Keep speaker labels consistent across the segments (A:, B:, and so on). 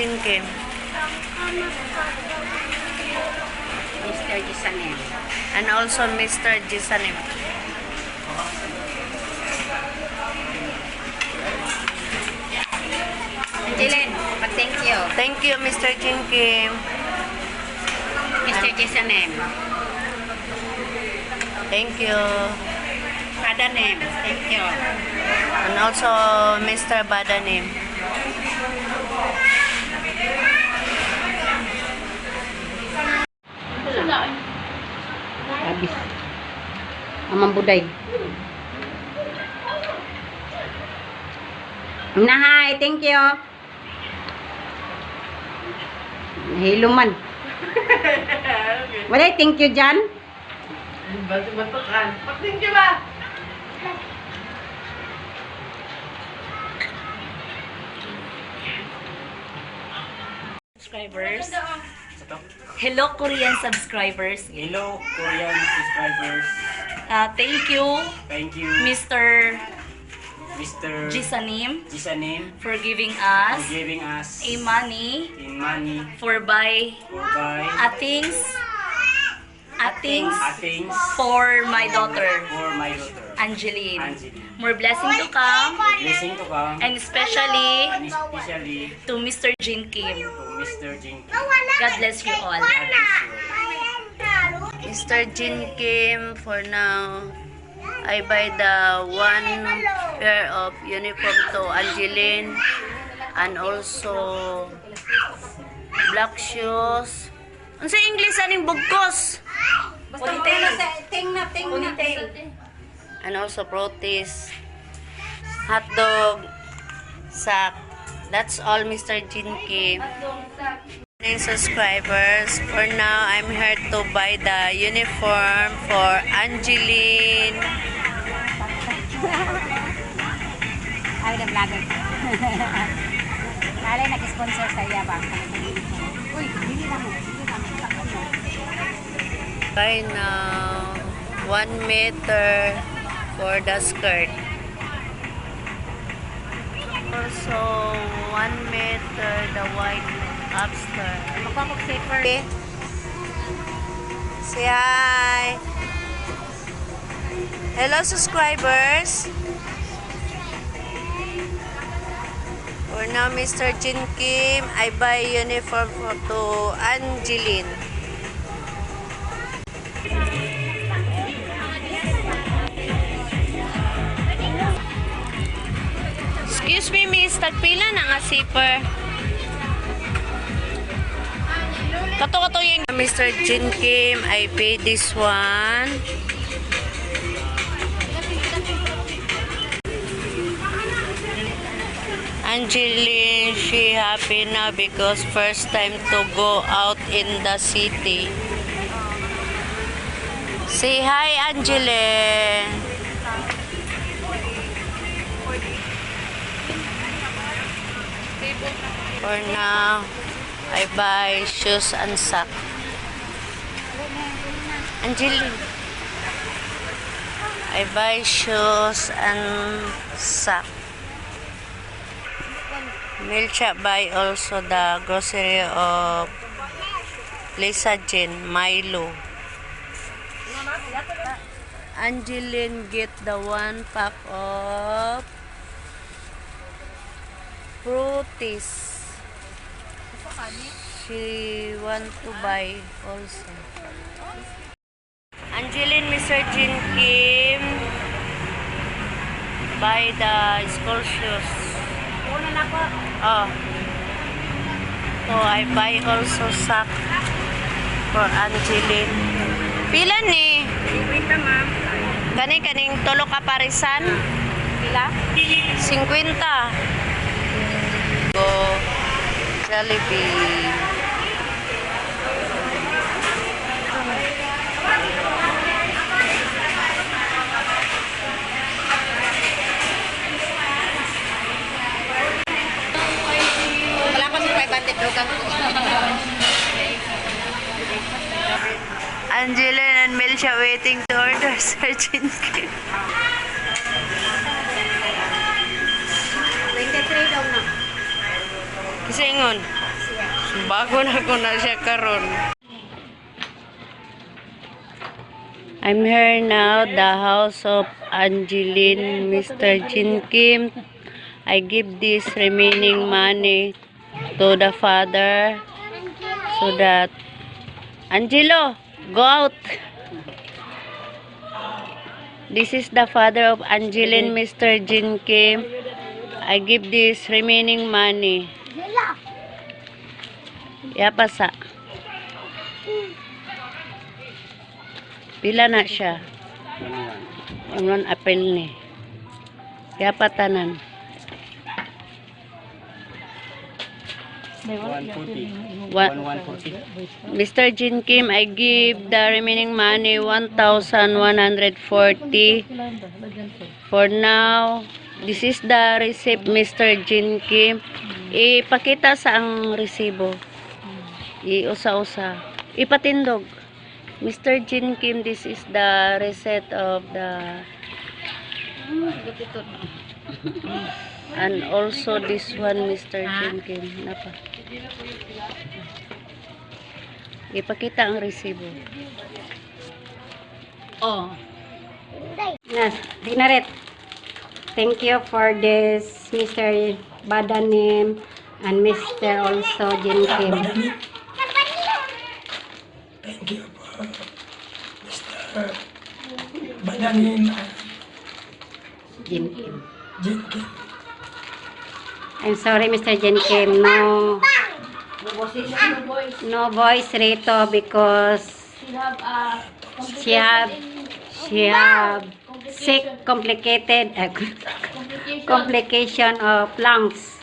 A: Chin Kim.
B: Mr. Gisanem.
A: And also Mr. Jisanim.
B: Angeline, thank you.
A: Thank you, Mr. Chin Kim.
B: Mr. Gisanem.
A: Thank you.
B: Adanem, thank you.
A: And also Mr. Badanim.
B: Habis. Amang buday. Nahay, thank you. Hiluman. Wala, thank you, Jan.
A: Batu-batukan. Thank you ba?
C: Subscribers. Hello Korean subscribers.
D: Hello, Korean subscribers.
C: Thank you,
D: Thank you,
C: Mr.
D: Mr.
C: Jisanim,
D: Jisanim,
C: for giving
D: for
C: us
D: giving us
C: a money
D: money
C: for buy
D: for buy
C: things
D: things
C: for my daughter,
D: for my daughter,
C: Angeline.
D: Angeline.
C: More blessing to come,
D: Blessing to come,
C: and especially
D: and especially
C: to Mr. Jin Kim.
D: to Mr. Jin.
C: God bless you all.
D: God bless you.
A: Mr. Jin Kim, for now, I buy the one pair of uniform to Angeline and also black shoes. Ano sa English aning bugkos?
C: Ponytail.
A: And also protease, hot dog, sack. That's all, Mr. Jin Kim. Subscribers, for now I'm here to buy the uniform for Angeline.
B: Ay, the vlogger. Nalay, nag-sponsor sa iya ba? Uy, hindi lang mo.
A: Buy now 1 meter for the skirt. Also 1 meter the white upskirt.
B: Magpapag-safer.
A: Okay. Say hi. Hello subscribers. For now, Mr. Jin Kim, I buy uniform for to Angeline. Excuse me, miss. Tagpila na nga zipper. Kato-kato yung Mr. Jin Kim, I pay this one. Angeline, she happy now because first time to go out in the city. Say hi, Angeline. For now, I buy shoes and sock. Angeline, I buy shoes and sock. Melcha buy also the grocery of Lisa Jane, Milo. Angeline get the 1 pack of fruities. She want to buy also. Angeline, Mr. Jin Kim buy the school shoes. Oh. So I buy also sock for Angeline. Pila ni? Kaning tulo ka parisan? Pila? 50. Go Jollibee.
B: Wala pa sa 500 dogang.
A: Angeline and Melcha waiting to order Sir Jin Kim.
B: 23 daw na.
A: Kisingon. Bago na ko na siya karon. I'm here now, the house of Angeline, Mr. Jin Kim. I give this remaining money to the father so that Angelo, go out. This is the father of Angeline, Mr. Jin Kim. I give this remaining money. Yapasa. Pila na siya. Ang apel ni. Yapatanan.
D: 140.
A: What?
D: 140.
A: Mr. Jin Kim, I give the remaining money 1,140. For now, this is the receipt, Mr. Jin Kim. Ipakita sa ang resibo. Iusa-usa. Ipatindog. Mr. Jin Kim, this is the receipt of the and also this one, Mr. Jin Kim. Napa. Ipakita ang resibo.
B: Oh. Nas, Dinaret. Thank you for this, Mr. Badanim and Mr. also Jin Kim.
E: Thank you for Mr. Badanin and
B: Jin Kim.
E: Jin Kim.
B: I'm sorry, Mr. Jin Kim. No voice rito because she have sick complicated complication of lungs.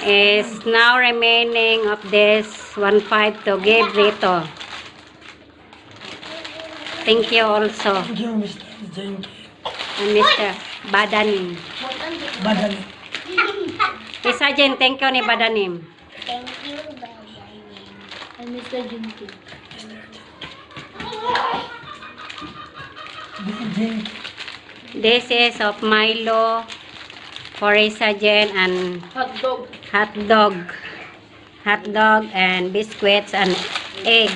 B: Is now remaining of this 1.5 to give rito. Thank you also.
E: Thank you, Mr. Jin Kim.
B: And Mr. Badanim.
E: Badanin.
B: Isa Jen, thank you ni Badanim.
D: Thank you,
C: And Mr. Jin Kim.
E: Jin Kim.
B: This is of Milo for Isa Jen and hot dog and biscuits and egg.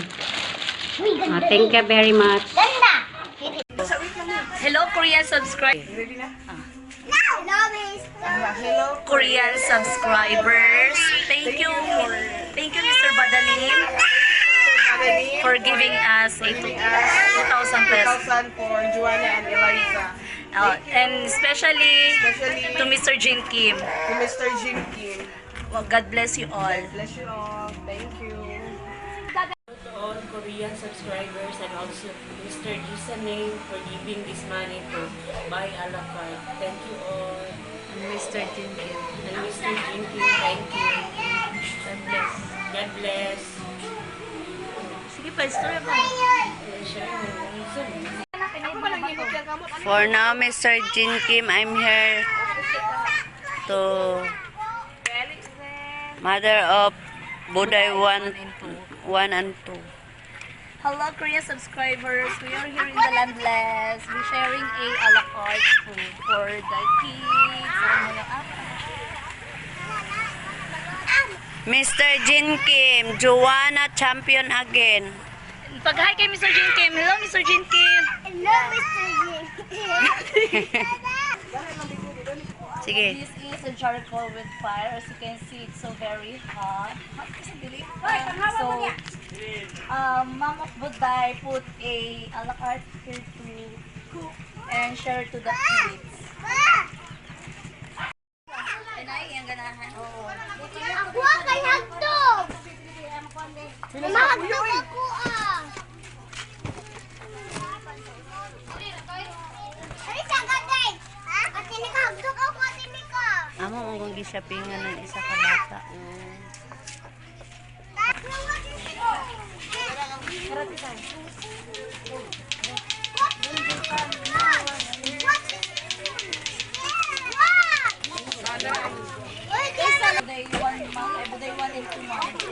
B: Thank you very much.
C: Hello, Korean subscribers. Korean subscribers. Thank you. Thank you, Mr. Badalim, for giving us a 2,000 pesos.
F: 2,000 for Joanna and Eliza.
C: And especially to Mr. Jin Kim.
F: To Mr. Jin Kim.
C: Well, God bless you all.
F: Bless you all. Thank you.
G: All Korean subscribers and also Mr. Gisane for giving this money to buy a la carte. Thank you all.
A: And Mr. Jin Kim.
G: And Mr. Jinky, thank you.
A: God bless.
G: God bless.
A: Sige pa, istorya pa. For now, Mr. Jin Kim, I'm here to mother of Buday 1 and 2.
C: Hello, Korean subscribers. We are here in the Landless. We're sharing a la carte food for the kids.
A: Mr. Jin Kim, Joanna champion again.
C: Pag-hi kay Mr. Jin Kim. Hello, Mr. Jin Kim.
D: Hello, Mr. Jin.
A: Sige.
C: This is a charcoal with fire. As you can see, it's so very hot. So, Mom of Buday put a la carte here to cook and share to the kids. Pinay, ang ganahan. Oo.
D: Ako kay hagdog. Mahagdog ako ah. Ay, sagatay. At tinikahagdog ako, tinika.
A: Amo mong gisapingan ng isa ka bata.
C: Buday 1 month, Buday 1 and 2 months.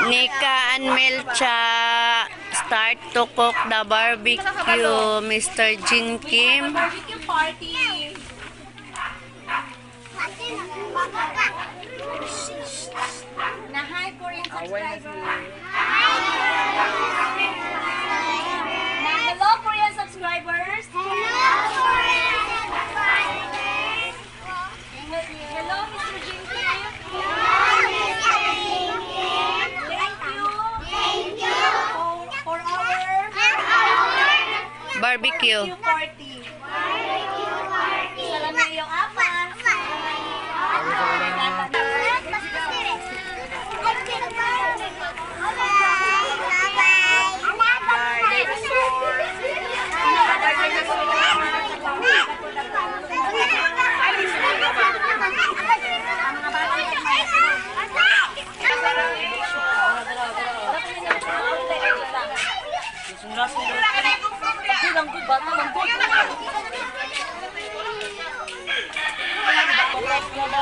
A: Nika and Melcha start to cook the barbecue. Mr. Jin Kim.
C: Barbecue party. Na hi Korean subscriber. Na hello Korean subscribers. Hello Mr. Jin Kim. Thank you for our
A: Barbecue.
C: party. Salamat yung apa.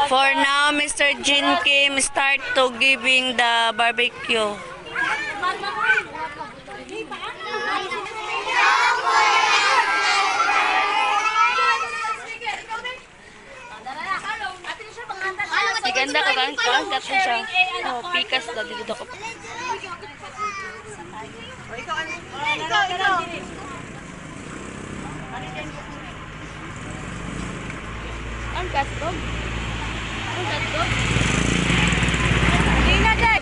A: For now, Mr. Jin Kim start to giving the barbecue. Ganda ka bang kat siya? Oh, pikas daw dito ko. Ang katdog. Ang katdog. Ina dad.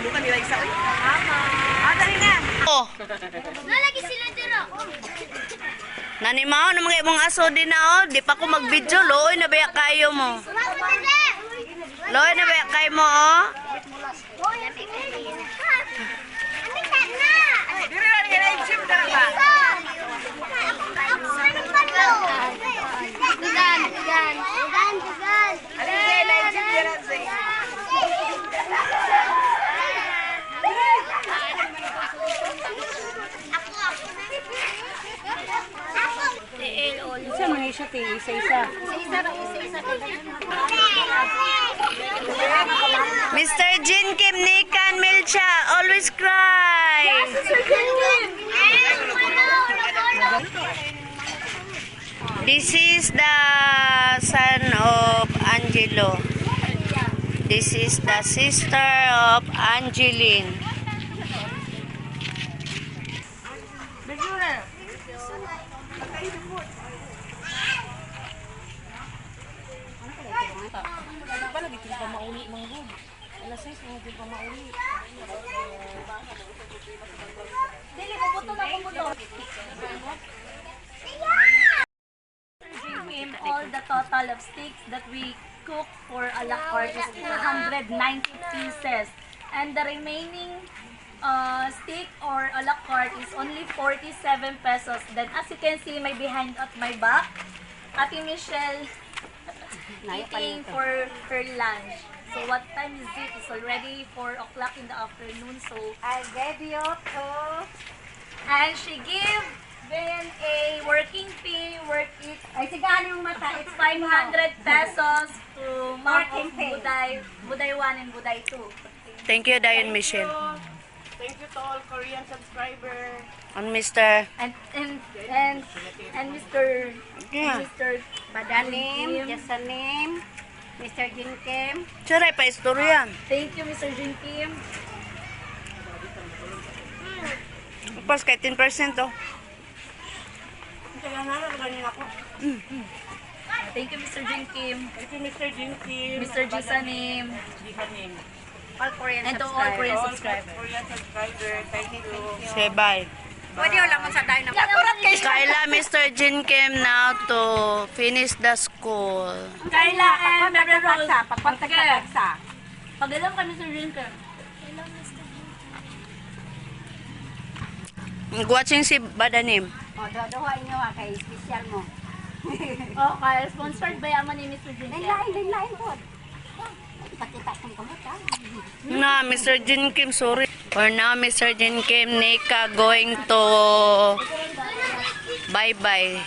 F: Bukan nila isa. Dali na.
A: Oh,
D: Nalagi sila dito.
A: nanimaw na mga ibang aso din na oh. Di pa ko mag-video. Looy na baya kayo mo. Looy na baya kayo mo oh.
F: Diri na nila i-gym dara ba? Ano nila i-gym dira sa?
B: Isa man siya, te. Isa-isa.
A: Mr. Jin Kim, Nika, and Melcha, always cry. This is the son of Angelo. This is the sister of Angeline.
C: Dili ko buto na kumulo. All the total of steaks that we cook for a la carte is 290 pieces. And the remaining steak or a la carte is only 47 pesos. Then as you can see, my behind at my back, Ate Michelle eating for her lunch. So what time is it? It's already 4 o'clock in the afternoon. So
B: I gave you to...
C: and she gave Ben a working fee worth it.
B: Ay, sigahan yung mata.
C: It's 500 pesos to Mom
B: Working
C: of
B: fee.
C: Buday 1 and Buday 2.
A: Thank you, Dayan Michelle.
F: Thank you to all Korean subscribers.
A: And Mr.
C: And Mr.
A: Yeah.
C: Mr.
B: Badanim, Jasanim, Mr. Jin Kim.
A: Saray pa istorya.
C: Thank you, Mr. Jin Kim.
A: Pas kay 10% oh.
C: Thank you, Mr. Jin Kim.
F: Thank you, Mr. Jin Kim.
C: Mr. Jisanim.
B: All Korean
C: And to all Korean
F: All
C: subscribers.
F: Korean subscribers, thank you.
A: Say bye.
B: Pwede yung lamang sa tayo na
A: Kaila Mr. Jin Kim now to finish the school.
C: Carla and Mary Rose.
B: Pagpagtagsa.
C: Pag-alam ka, Mr. Jin Kim.
A: Watching si Badanim.
B: O, dodohain nyo kay special mo.
C: Okay, sponsored by Ama ni Mr. Jin Kim.
B: Lain po. Pakita kong kamuta.
A: Na, Mr. Jin Kim, sorry. For now, Mr. Jin Kim, Nika going to Bye-bye.